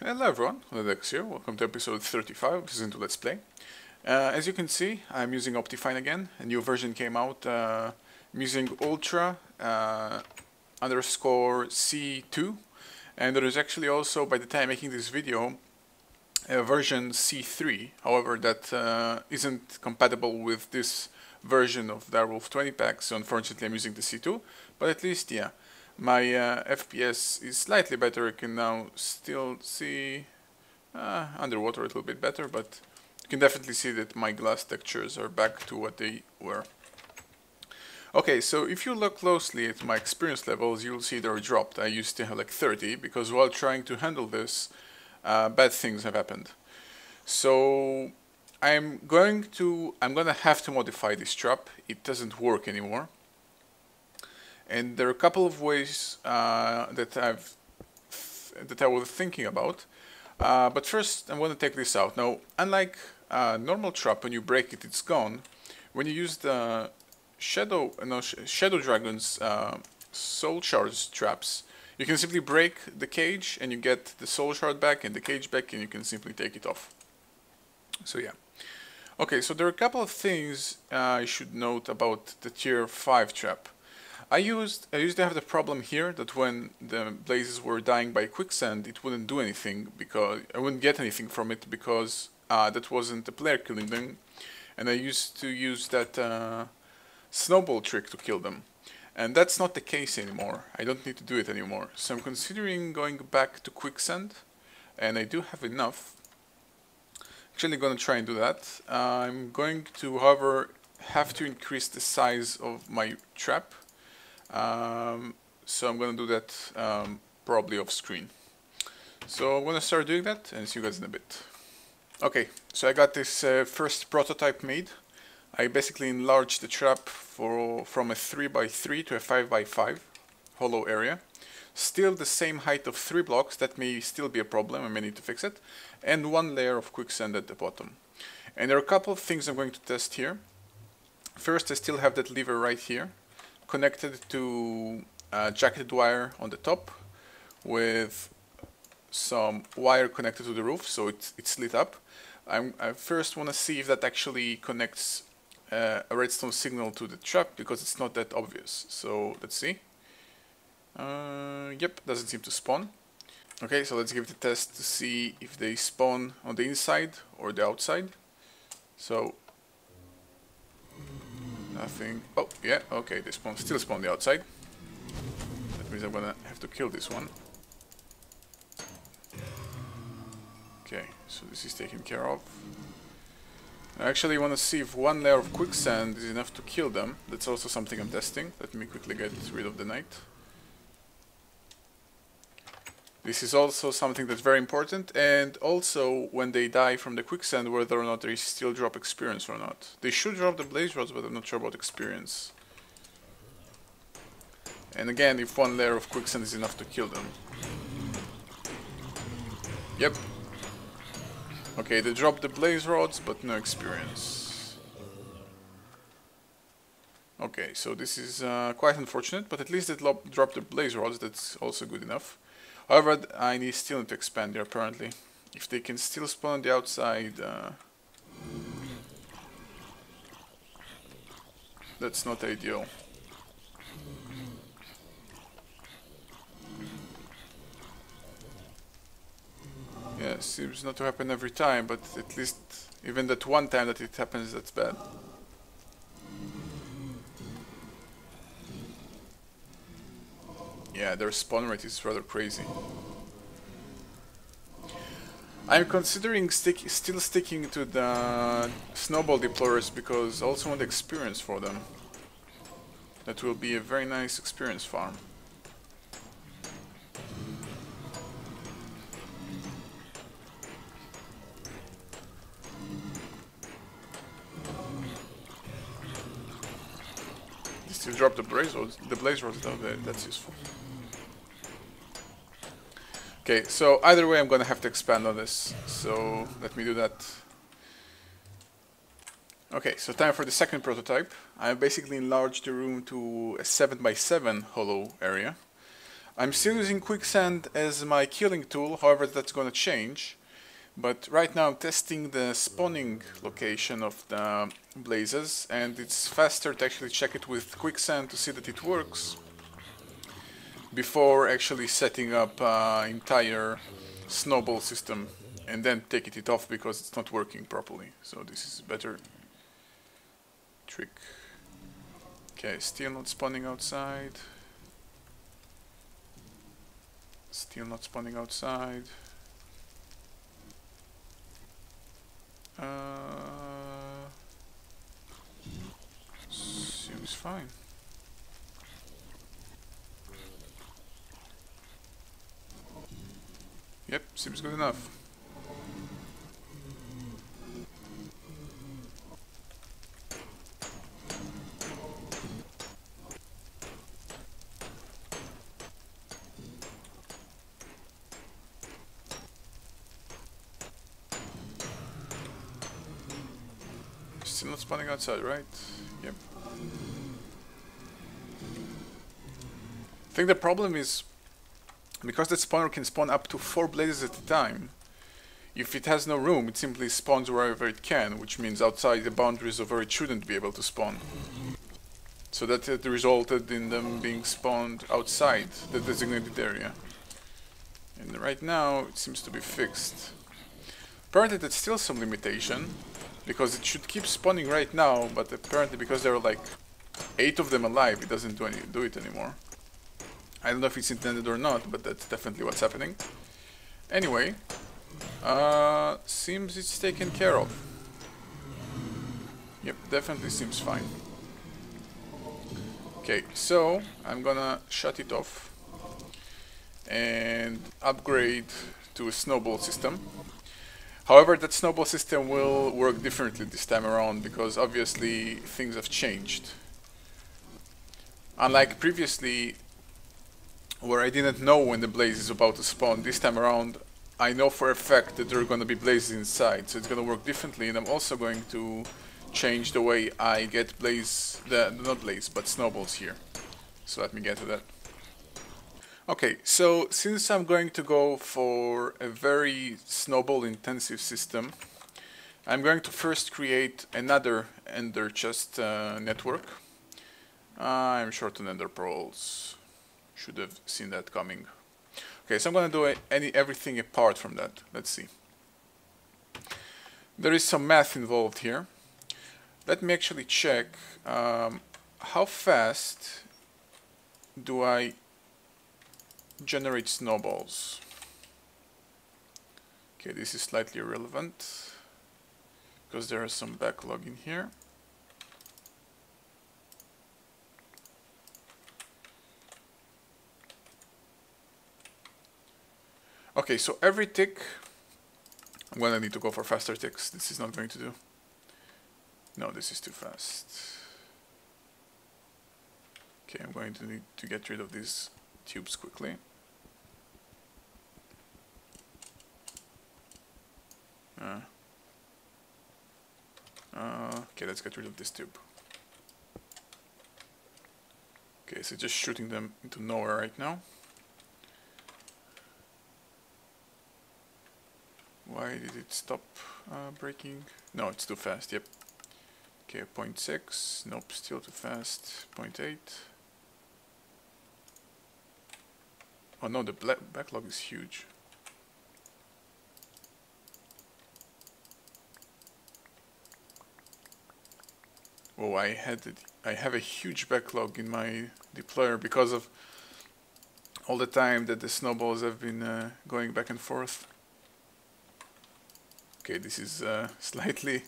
Hello everyone, odedex here. Welcome to episode 35. This is into Let's Play. As you can see, I'm using Optifine again. A new version came out. I'm using Ultra underscore C2, and there is actually also, by the time making this video, a version C3. However, that isn't compatible with this version of Direwolf 20 pack, so unfortunately I'm using the C2. But at least, yeah. My FPS is slightly better. You can now still see underwater a little bit better, but you can definitely see that my glass textures are back to what they were. Okay, so if you look closely at my experience levels, you'll see they're dropped. I used to have like 30, because while trying to handle this, bad things have happened. So I'm gonna have to modify this trap. It doesn't work anymore. And there are a couple of ways that I was thinking about. But first, I'm going to take this out. Now, unlike normal trap, when you break it, it's gone. When you use the Shadow Dragon's Soul Shards traps, you can simply break the cage, and you get the Soul Shard back and the cage back, and you can simply take it off. So yeah. Okay, so there are a couple of things I should note about the Tier 5 trap. I used to have the problem here that when the blazes were dying by quicksand, it wouldn't do anything, because I wouldn't get anything from it, because that wasn't the player killing them, and I used to use that snowball trick to kill them. And that's not the case anymore. I don't need to do it anymore. So I'm considering going back to quicksand, and I do have enough. Actually going to try and do that. I'm going to, however, have to increase the size of my trap. So I'm gonna do that probably off screen. So I'm gonna start doing that and see you guys in a bit. Okay, so I got this first prototype made. I basically enlarged the trap from a 3x3 to a 5x5 hollow area. Still the same height of 3 blocks, that may still be a problem, I may need to fix it. And 1 layer of quicksand at the bottom. And there are a couple of things I'm going to test here. First, I still have that lever right here, connected to jacketed wire on the top, with some wire connected to the roof, so it's lit up. I first want to see if that actually connects a redstone signal to the trap, because it's not that obvious. So let's see. Yep, doesn't seem to spawn. Okay, so let's give it a test to see if they spawn on the inside or the outside. So nothing. Oh, yeah, okay, they still spawn on the outside. That means I'm gonna have to kill this one. Okay, so this is taken care of. I actually want to see if 1 layer of quicksand is enough to kill them. That's also something I'm testing. Let me quickly get rid of the night. This is also something that's very important, and also when they die from the quicksand, whether or not they still drop experience or not. They should drop the blaze rods, but I'm not sure about experience. And again, if 1 layer of quicksand is enough to kill them. Yep. Okay, they dropped the blaze rods, but no experience. Okay, so this is quite unfortunate, but at least they dropped the blaze rods, that's also good enough. However, I still need to expand there, apparently. If they can still spawn on the outside, that's not ideal. Yeah, seems not to happen every time, but at least even that one time that it happens, that's bad. Yeah, their spawn rate is rather crazy. I'm considering still sticking to the snowball deployers, because I also want experience for them. That will be a very nice experience farm. They still drop the blaze rods though, that's useful. Okay, so either way I'm gonna have to expand on this, so let me do that. Okay, so time for the second prototype. I basically enlarged the room to a 7x7 hollow area. I'm still using quicksand as my killing tool, however that's gonna change. But right now I'm testing the spawning location of the blazes, and it's faster to actually check it with quicksand to see that it works before actually setting up entire snowball system and then taking it off because it's not working properly. So this is a better trick. Okay, still not spawning outside. Still not spawning outside. Seems fine. Yep, seems good enough. Still not spawning outside, right? Yep. I think the problem is because the spawner can spawn up to 4 blazes at a time. If it has no room, it simply spawns wherever it can, which means outside the boundaries of where it shouldn't be able to spawn. So that it resulted in them being spawned outside the designated area. And right now it seems to be fixed. Apparently that's still some limitation, because it should keep spawning right now, but apparently because there are like 8 of them alive, it doesn't do it anymore. I don't know if it's intended or not, but that's definitely what's happening. Anyway, seems it's taken care of. Yep, definitely seems fine. Okay, so I'm gonna shut it off and upgrade to a snowball system. However, that snowball system will work differently this time around because obviously things have changed. Unlike previously, where I didn't know when the blaze is about to spawn, this time around I know for a fact that there are going to be blazes inside, so it's going to work differently, and I'm also going to change the way I get not snowballs here. So let me get to that. Okay, so since I'm going to go for a very snowball intensive system, I'm going to first create another ender chest network. I'm short on ender pearls. Should have seen that coming. Okay, so I'm gonna do everything apart from that. Let's see. There is some math involved here. Let me actually check how fast do I generate snowballs. Okay, this is slightly irrelevant because there is some backlog in here. Okay, so every tick, I'm gonna need to go for faster ticks. This is not going to do. No, this is too fast. Okay, I'm going to need to get rid of these tubes quickly. Okay, let's get rid of this tube. Okay, so just shooting them into nowhere right now. Why did it stop breaking? No, it's too fast, yep. Okay, 0.6, nope, still too fast, 0.8. Oh no, the backlog is huge. Oh, I have a huge backlog in my deployer because of all the time that the snowballs have been going back and forth. Okay, this is slightly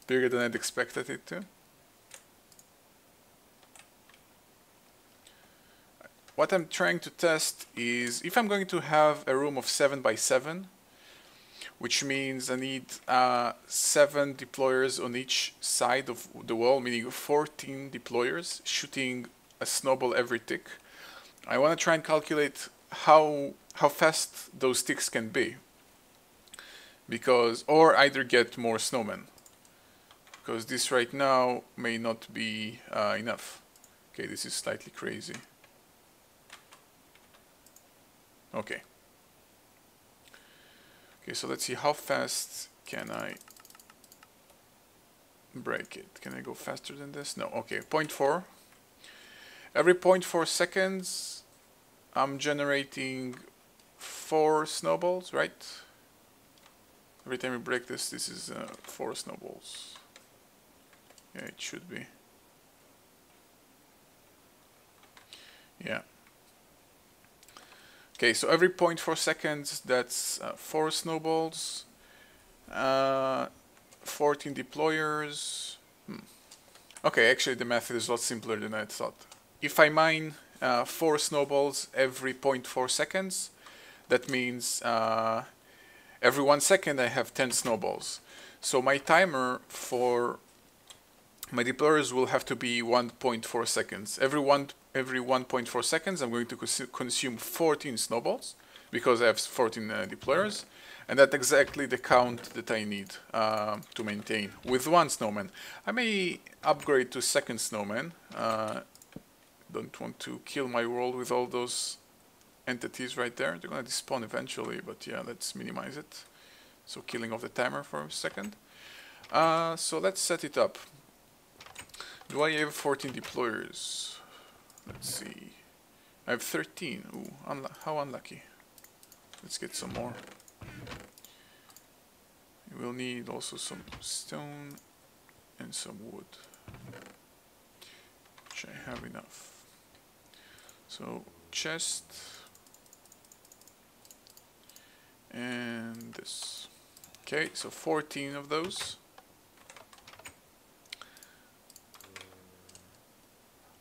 bigger than I'd expected it to. What I'm trying to test is if I'm going to have a room of 7 by 7, which means I need 7 deployers on each side of the wall, meaning 14 deployers shooting a snowball every tick. I want to try and calculate how fast those ticks can be, or either get more snowmen, because this right now may not be enough. Okay, this is slightly crazy. Okay. Okay, so let's see how fast can I break it. Can I go faster than this? No. Okay, 0.4. Every 0.4 seconds I'm generating 4 snowballs, right? Every time we break this, this is 4 snowballs. Yeah, it should be. Yeah. Okay, so every 0.4 seconds, that's 4 snowballs, 14 deployers. Okay, actually the math is a lot simpler than I thought. If I mine 4 snowballs every 0.4 seconds, that means every 1 second I have 10 snowballs. So my timer for my deployers will have to be 1.4 seconds. Every 1.4 seconds I'm going to consume 14 snowballs because I have 14 deployers, and that's exactly the count that I need to maintain with 1 snowman. I may upgrade to 2nd snowman. Don't want to kill my world with all those entities right there. They're gonna despawn eventually, but yeah, let's minimize it. So killing off the timer for a second. So let's set it up. Do I have 14 deployers? Let's see. I have 13. Ooh, how unlucky. Let's get some more. We'll need also some stone and some wood, which I have enough. So chest and this. Okay, so 14 of those.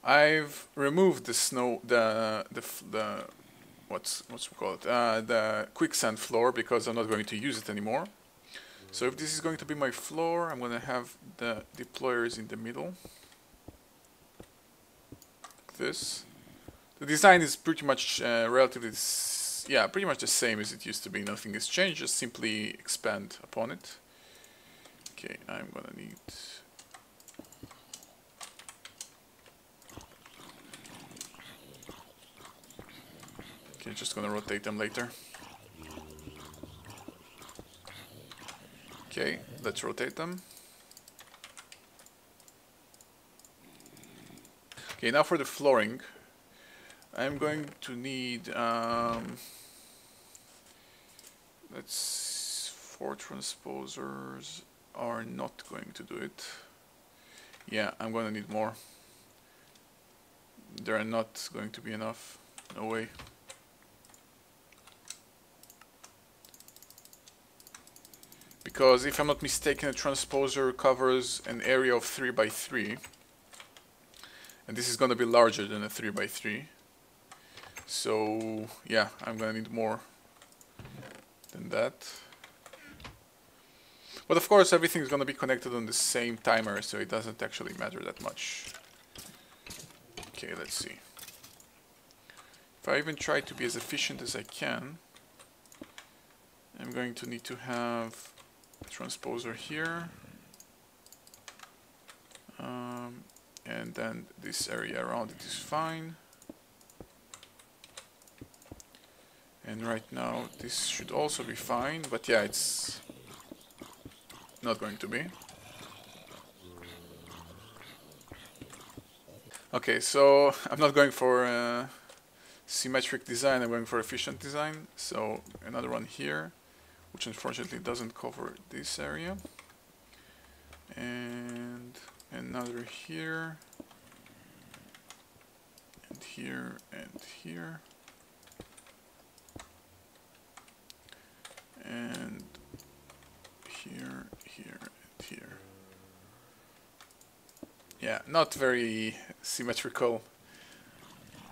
I've removed the snow, the what's we call it, the quicksand floor, because I'm not going to use it anymore. So if this is going to be my floor, I'm going to have the deployers in the middle, like this. The design is pretty much relatively, yeah, pretty much the same as it used to be. Nothing has changed. Just simply expand upon it. Okay, I'm gonna need. Okay, just gonna rotate them later. Okay, let's rotate them. Okay, now for the flooring. I'm going to need, let's, 4 transposers are not going to do it. Yeah, I'm gonna need more. There are not going to be enough. No way. Because if I'm not mistaken, a transposer covers an area of 3 by 3, and this is going to be larger than a 3 by 3. So yeah, I'm going to need more than that. But of course, everything is going to be connected on the same timer, so it doesn't actually matter that much. Okay, let's see. If I even try to be as efficient as I can, I'm going to need to have a transposer here, and then this area around it is fine. And right now this should also be fine, but yeah, it's not going to be. Okay, so I'm not going for symmetric design, I'm going for efficient design. So another one here, which unfortunately doesn't cover this area, and another here, and here, and here, and here, here, and here. Yeah, not very symmetrical,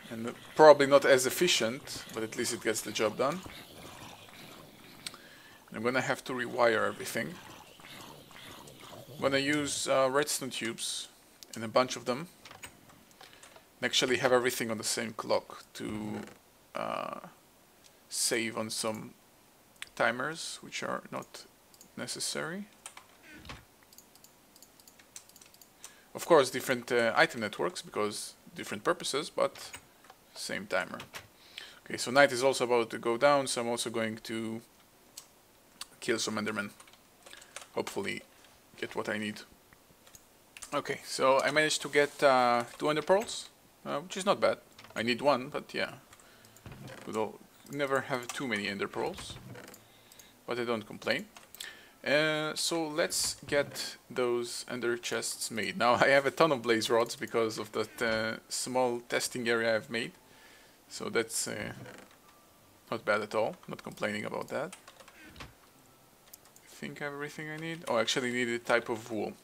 and probably not as efficient, but at least it gets the job done. I'm gonna have to rewire everything. I'm gonna use redstone tubes, and a bunch of them, and actually have everything on the same clock to save on some timers, which are not necessary. Of course, different item networks, because different purposes, but same timer. Okay, so night is also about to go down, so I'm also going to kill some Endermen. Hopefully get what I need. Okay, so I managed to get 2 Ender Pearls, which is not bad. I need 1, but yeah. We'll never have too many Ender Pearls, but I don't complain. So let's get those Ender chests made. Now I have a ton of blaze rods because of that small testing area I've made. So that's not bad at all, not complaining about that. I think I have everything I need. Oh, I actually need a type of wool.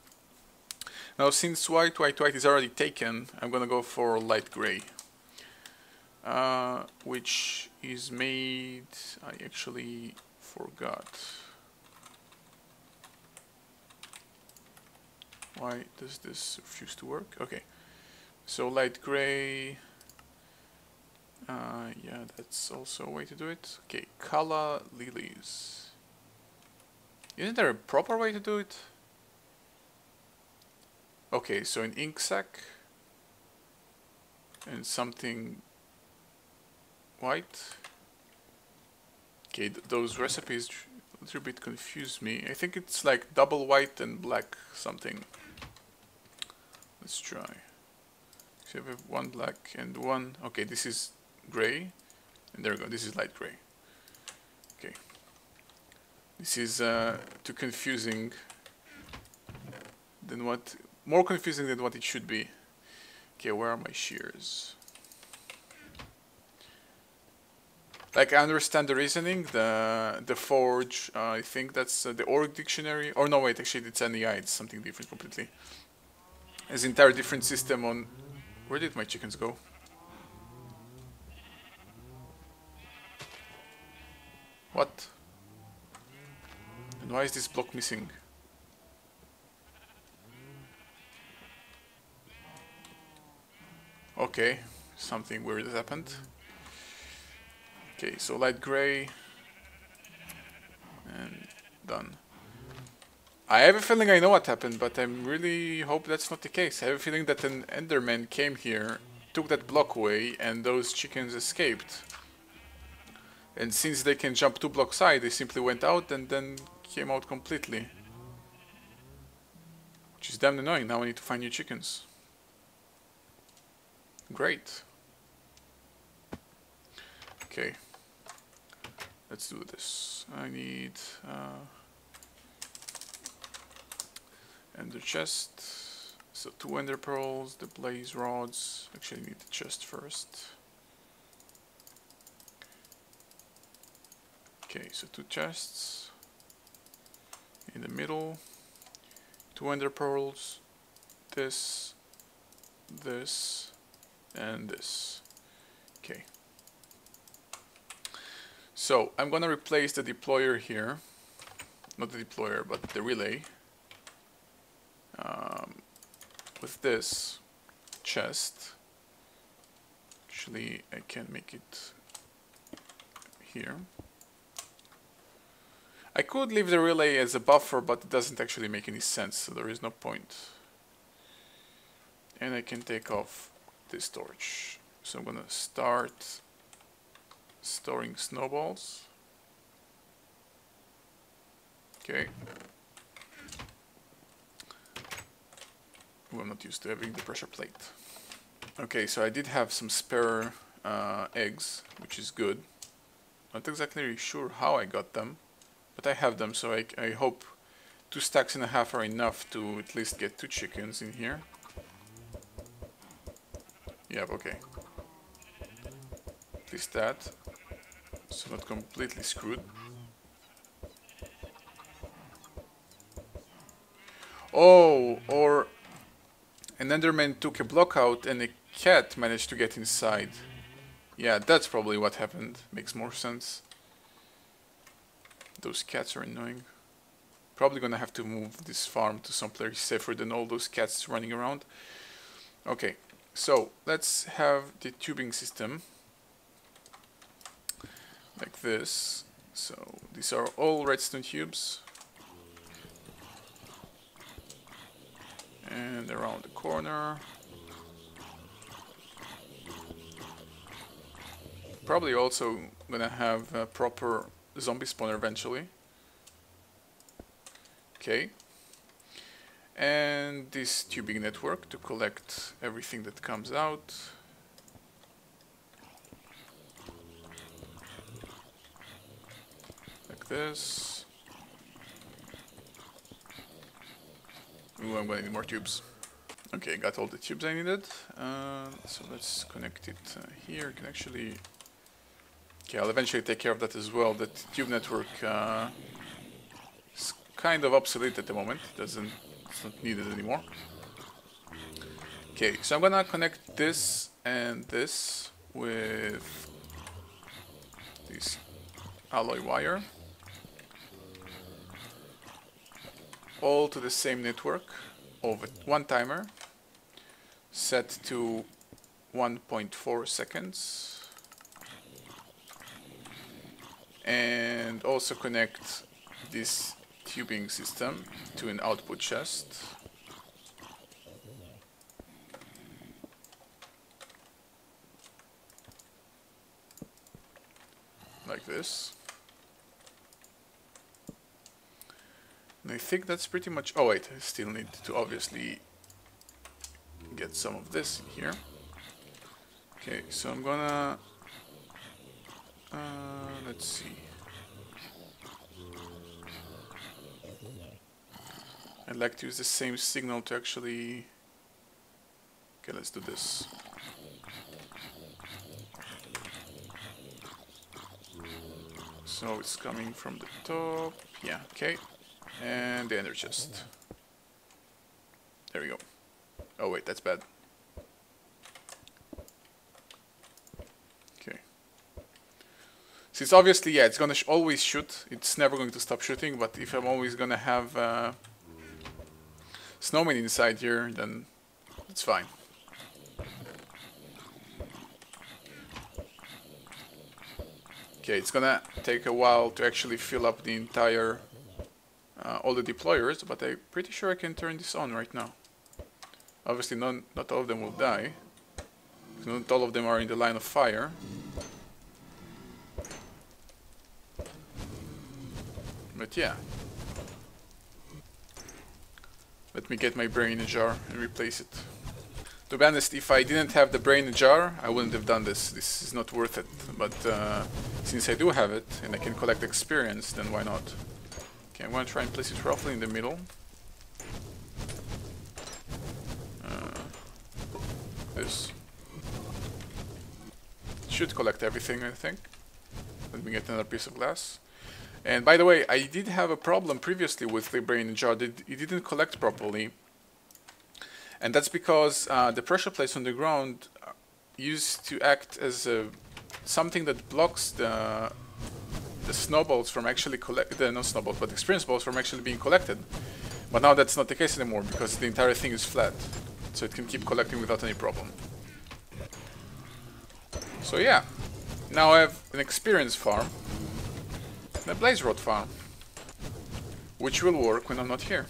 Now since white is already taken, I'm gonna go for light gray. Which is made... I actually forgot. Why does this refuse to work? Okay, so light gray. Yeah, that's also a way to do it. Okay, Kala lilies. Isn't there a proper way to do it? Okay, so an ink sac and something white. Okay, those recipes a little bit confuse me. I think it's like double white and black something. Let's try. So we have 1 black and 1. Okay, this is gray, and there we go. This is light gray. Okay, this is too confusing than what, more confusing than what it should be. Okay, where are my shears? Like I understand the reasoning, the forge. I think that's the org dictionary. Or no, wait, actually it's NEI. It's something different completely. It's an entire different system on... Where did my chickens go? What? And why is this block missing? Okay, something weird has happened. Okay, so light gray. And done. I have a feeling I know what happened, but I really hope that's not the case. I have a feeling that an Enderman came here, took that block away, and those chickens escaped. And since they can jump 2 blocks high, they simply went out and then came out completely. Which is damn annoying. Now I need to find new chickens. Great. Okay. Let's do this. I need... Ender chest, so 2 ender pearls, the blaze rods. Actually need the chest first. Okay, so 2 chests in the middle, 2 ender pearls, this, and this. Okay. So I'm gonna replace the deployer here, not the deployer, but the relay. With this chest. Actually, I can make it here. I could leave the relay as a buffer, but it doesn't actually make any sense, so there is no point. And I can take off this torch. So I'm gonna start storing snowballs. Okay. I'm not used to having the pressure plate. Okay, so I did have some spare eggs, which is good. Not exactly sure how I got them, but I have them, so I hope 2 stacks and a half are enough to at least get 2 chickens in here. Yep, okay. At least that. So not completely screwed. Oh, or an Enderman took a block out and a cat managed to get inside. Yeah, that's probably what happened. Makes more sense. Those cats are annoying. Probably gonna have to move this farm to some place safer than all those cats running around. Okay, so let's have the tubing system. Like this. So these are all redstone tubes. And around the corner. Probably also gonna have a proper zombie spawner eventually. Okay. And this tubing network to collect everything that comes out. Like this. Ooh, I'm gonna need more tubes. Okay, got all the tubes I needed. So let's connect it here. Can actually... Okay, I'll eventually take care of that as well. That tube network is kind of obsolete at the moment. It's not needed anymore. Okay, so I'm gonna connect this and this with this alloy wire, all to the same network of one timer set to 1.4 seconds, and also connect this tubing system to an output chest. Like this. And I think that's pretty much... Oh wait, I still need to obviously get some of this in here. Okay, so I'm gonna... let's see. I'd like to use the same signal to actually... Okay, let's do this. So it's coming from the top, yeah, okay, and the ender chest. There we go. Oh wait, that's bad. Okay. So it's obviously, yeah, it's gonna always shoot. It's never going to stop shooting, but if I'm always gonna have snowmen inside here, then it's fine. Okay, it's gonna take a while to actually fill up the entire, all the deployers, but I'm pretty sure I can turn this on right now. Obviously not all of them will die, not all of them are in the line of fire. But yeah. Let me get my brain in a jar and replace it. To be honest, if I didn't have the brain in a jar, I wouldn't have done this. This is not worth it. But since I do have it, and I can collect experience, then why not? Okay, I'm gonna try and place it roughly in the middle. This should collect everything, I think. Let me get another piece of glass. And by the way, I did have a problem previously with the brain in a jar. It didn't collect properly. And that's because the pressure plates on the ground used to act as something that blocks the snowballs from actually not snowballs, but experience balls from actually being collected. But now that's not the case anymore because the entire thing is flat, so it can keep collecting without any problem. So yeah, now I have an experience farm and a blaze rod farm, which will work when I'm not here.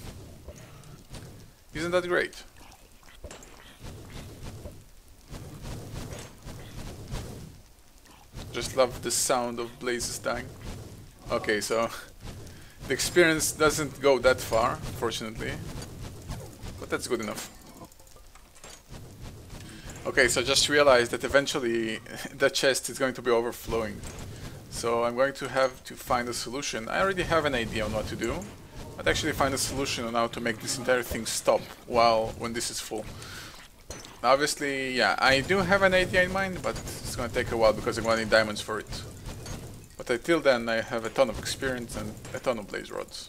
Isn't that great? Just love the sound of blazes dying. Okay, so the experience doesn't go that far, fortunately, but that's good enough. Okay, so I just realized that eventually the chest is going to be overflowing. So I'm going to have to find a solution. I already have an idea on what to do, but actually find a solution on how to make this entire thing stop when this is full. Obviously, yeah, I do have an idea in mind, but it's gonna take a while because I'm gonna need diamonds for it. But until then, I have a ton of experience and a ton of blaze rods.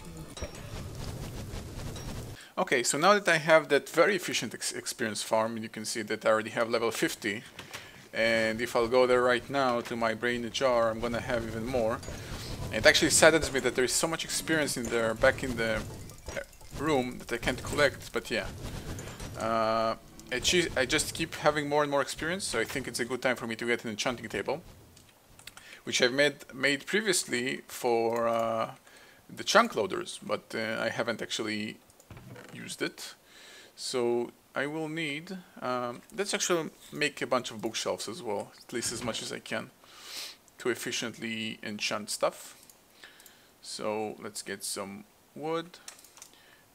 Okay, so now that I have that very efficient experience farm, you can see that I already have level 50. And if I'll go there right now to my brain in the jar, I'm gonna have even more. And it actually saddens me that there is so much experience in there, back in the room, that I can't collect, but yeah. I just keep having more and more experience, so I think it's a good time for me to get an enchanting table, which I've made previously for the chunk loaders, but I haven't actually used it. So I will need, let's actually make a bunch of bookshelves as well, at least as much as I can. to efficiently enchant stuff. So let's get some wood.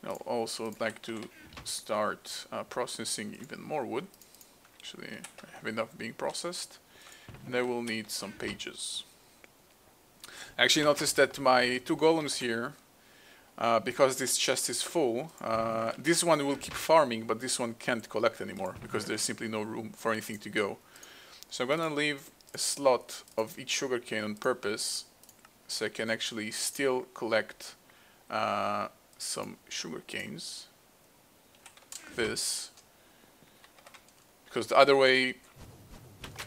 I'll also like to start processing even more wood. Actually, I have enough being processed. And I will need some pages. I actually noticed that my two golems here, because this chest is full, this one will keep farming, but this one can't collect anymore because there's simply no room for anything to go. So I'm gonna leave a slot of each sugarcane on purpose so I can actually still collect some sugar canes. This, because the other way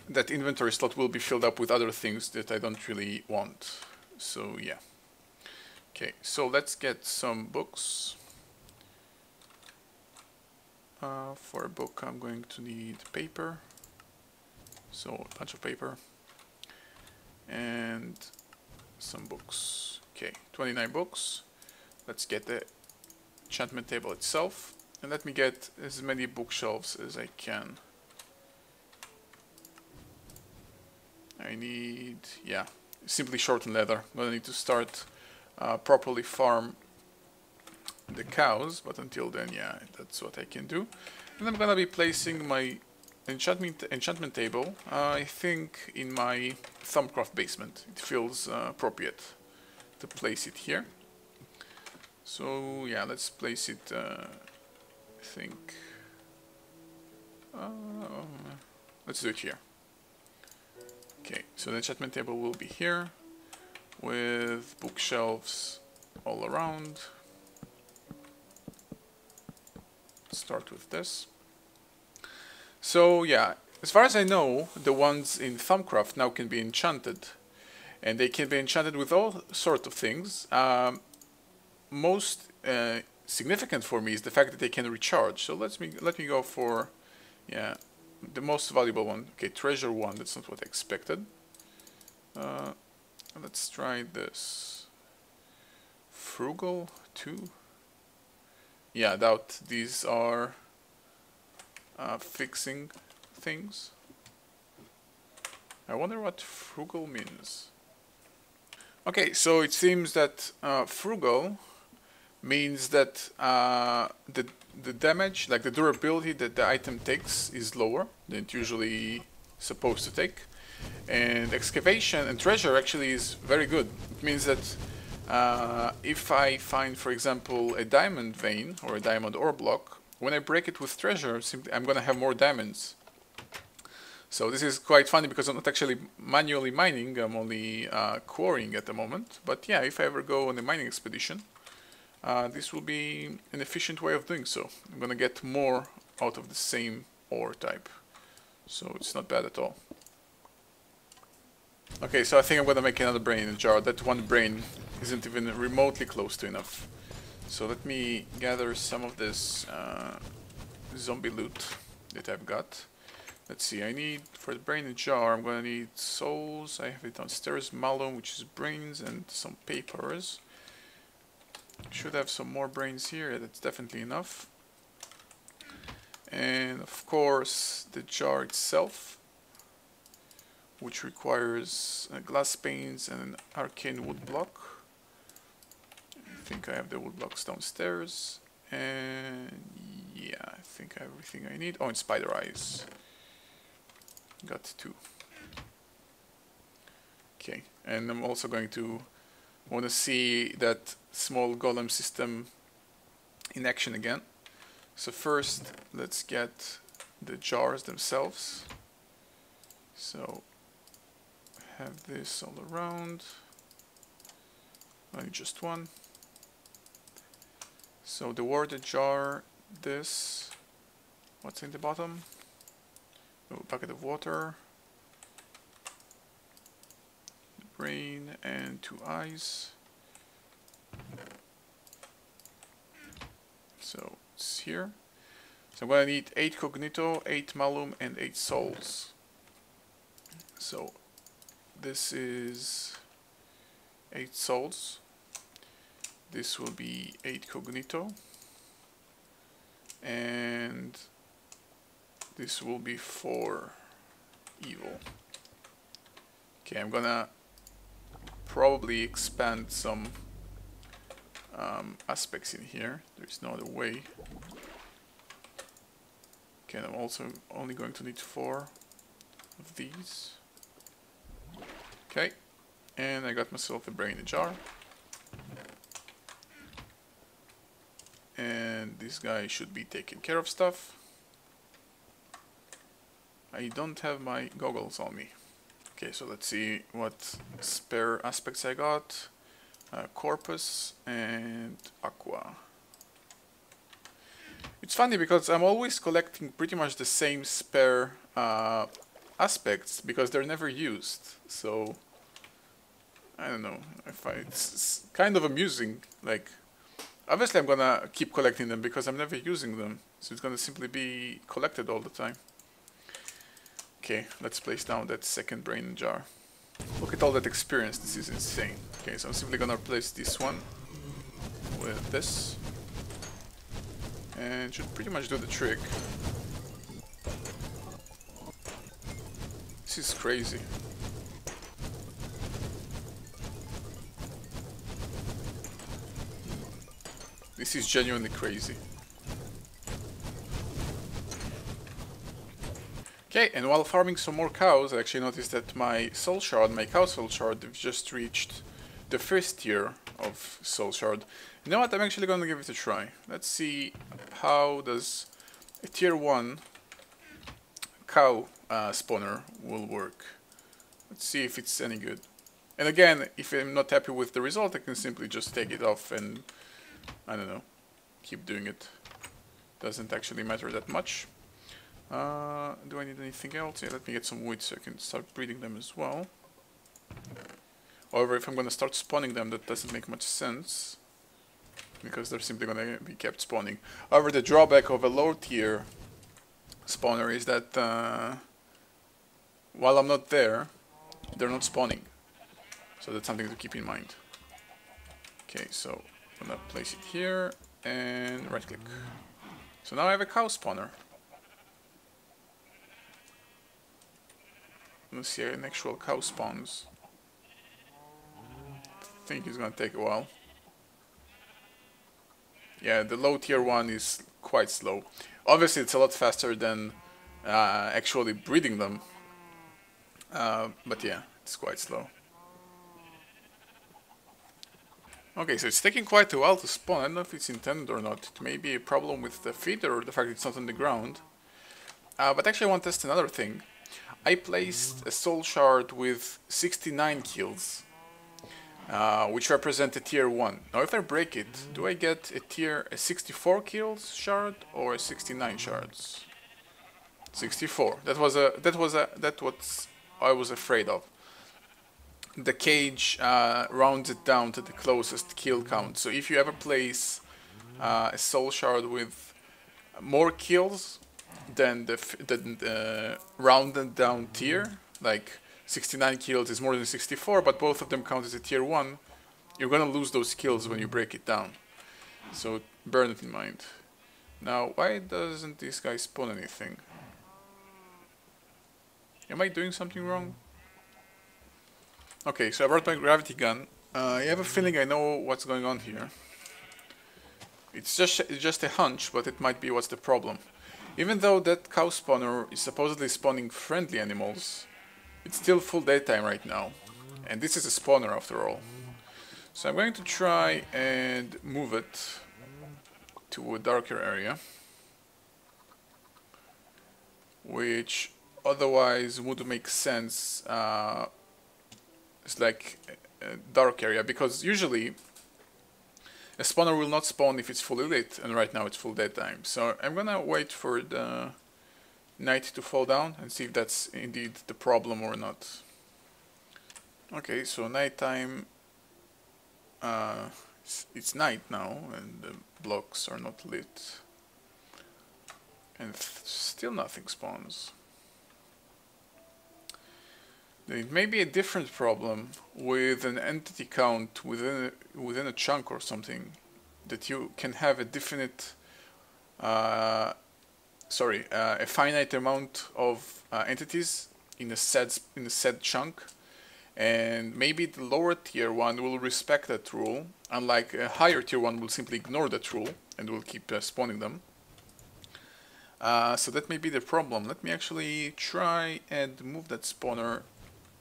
that inventory slot will be filled up with other things that I don't really want. So yeah. Okay, so let's get some books. For a book I'm going to need paper. So a bunch of paper. And some books. Okay, 29 books. Let's get the enchantment table itself. And let me get as many bookshelves as I can. I need, yeah, simply shorten leather. I'm gonna need to start properly farm the cows, but until then, yeah, that's what I can do. And I'm gonna be placing my enchantment table, I think, in my Thumbcraft basement. It feels appropriate to place it here. So yeah, let's place it, I think, let's do it here. Okay, so the enchantment table will be here with bookshelves all around. Start with this. So yeah, as far as I know, the ones in Thumbcraft now can be enchanted, and they can be enchanted with all sorts of things. Most significant for me is the fact that they can recharge. So let me go for, yeah, the most valuable one. Okay, treasure 1. That's not what I expected. Let's try this. Frugal 2. Yeah, I doubt these are fixing things. I wonder what frugal means. Okay, so it seems that frugal means that the damage, like the durability that the item takes, is lower than it usually supposed to take. And excavation and treasure actually is very good. It means that if I find, for example, a diamond vein or a diamond ore block, when I break it with treasure, simply I'm gonna have more diamonds. So this is quite funny because I'm not actually manually mining, I'm only quarrying at the moment. But yeah, if I ever go on a mining expedition, this will be an efficient way of doing so. I'm gonna get more out of the same ore type. So it's not bad at all. Okay, so I think I'm gonna make another brain in a jar. That one brain isn't even remotely close to enough. So let me gather some of this zombie loot that I've got. Let's see, I need, for the brain in a jar, I'm gonna need souls. I have it downstairs, malum, which is brains, and some papers. Should have some more brains here, that's definitely enough. And of course, the jar itself, which requires glass panes and an arcane wood block. I think I have the wood blocks downstairs. And yeah, I think I have everything I need. Oh, and spider eyes. Got 2. Okay, and I'm also going to want to see that small golem system in action again. So first, let's get the jars themselves. So have this all around. Only just one. So the water jar, this. What's in the bottom? A bucket of water. The brain and 2 eyes. So it's here. So I'm gonna need 8 cognito, 8 malum, and 8 souls. So this is 8 souls. This will be 8 cognito. And this will be 4 evil. Okay, I'm gonna probably expand some aspects in here. There's no other way. Okay, I'm also only going to need 4 of these. Okay, and I got myself a brain in a jar. And this guy should be taking care of stuff. I don't have my goggles on me. Okay, so let's see what spare aspects I got. Corpus and Aqua. It's funny because I'm always collecting pretty much the same spare aspects because they're never used. So I don't know if it's kind of amusing. Like, obviously I'm gonna keep collecting them because I'm never using them, so it's gonna simply be collected all the time. Okay, let's place down that second brain jar. Look at all that experience, this is insane. Okay, so I'm simply gonna replace this one with this. And should pretty much do the trick. This is crazy. This is genuinely crazy. Okay, and while farming some more cows, I actually noticed that my soul shard, my cow soul shard, have just reached the first tier of soul shard. You know what, I'm actually gonna give it a try. Let's see how does a tier 1 cow spawner will work. Let's see if it's any good. And again, if I'm not happy with the result, I can simply just take it off and, I don't know, keep doing it. Doesn't actually matter that much. Do I need anything else? Yeah, let me get some wood so I can start breeding them as well. However, if I'm gonna start spawning them, that doesn't make much sense, because they're simply gonna be kept spawning. However, the drawback of a low tier spawner is that while I'm not there, they're not spawning. So that's something to keep in mind. Okay, so I'm gonna place it here and right click. So now I have a cow spawner. Let's see an actual cow spawns. I think it's gonna take a while. Yeah, the low tier one is quite slow. Obviously it's a lot faster than actually breeding them. But yeah, it's quite slow. Okay, so it's taking quite a while to spawn. I don't know if it's intended or not. It may be a problem with the feeder or the fact it's not on the ground. But actually I want to test another thing. I placed a soul shard with 69 kills, which represent a tier 1. Now if I break it, do I get a 64 kills shard or a 69 shards? 64. That was what I was afraid of. The cage rounds it down to the closest kill count. So if you ever place a soul shard with more kills than the rounded down tier, like 69 kills is more than 64, but both of them count as a tier 1, you're gonna lose those kills when you break it down. So bear it in mind. Now, why doesn't this guy spawn anything? Am I doing something wrong? Okay, so I brought my gravity gun. I have a feeling I know what's going on here. It's just a hunch, but it might be what's the problem. Even though that cow spawner is supposedly spawning friendly animals, it's still full daytime right now. And this is a spawner after all. So I'm going to try and move it to a darker area, which otherwise would make sense. It's like a dark area, because usually a spawner will not spawn if it's fully lit, and right now it's full daytime. So I'm gonna wait for the night to fall down and see if that's indeed the problem or not. Okay, so nighttime, it's night now and the blocks are not lit, and still nothing spawns. It may be a different problem with an entity count within a chunk or something, that you can have a definite, a finite amount of entities in a set chunk, and maybe the lower tier one will respect that rule, unlike a higher tier one will simply ignore that rule and will keep spawning them. So that may be the problem. Let me actually try and move that spawner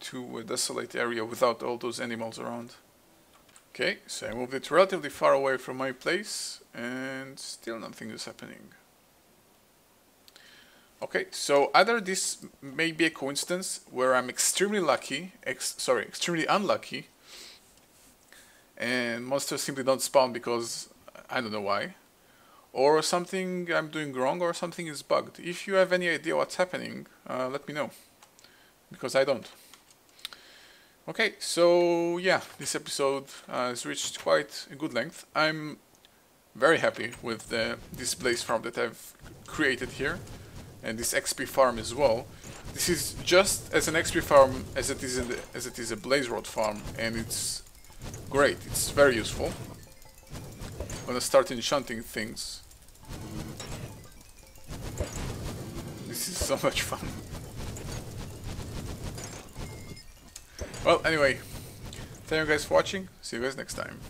to a desolate area without all those animals around. Okay, so I moved it relatively far away from my place and still nothing is happening. Okay, so either this may be a coincidence where I'm extremely lucky, extremely unlucky, and monsters simply don't spawn because I don't know why, or something I'm doing wrong, or something is bugged. If you have any idea what's happening, let me know, because I don't. Okay, so yeah, this episode has reached quite a good length. I'm very happy with this blaze farm that I've created here, and this XP farm as well. This is just as an XP farm as it is a blaze rod farm, and it's great. It's very useful. I'm gonna start enchanting things. This is so much fun. Well, anyway, thank you guys for watching. See you guys next time.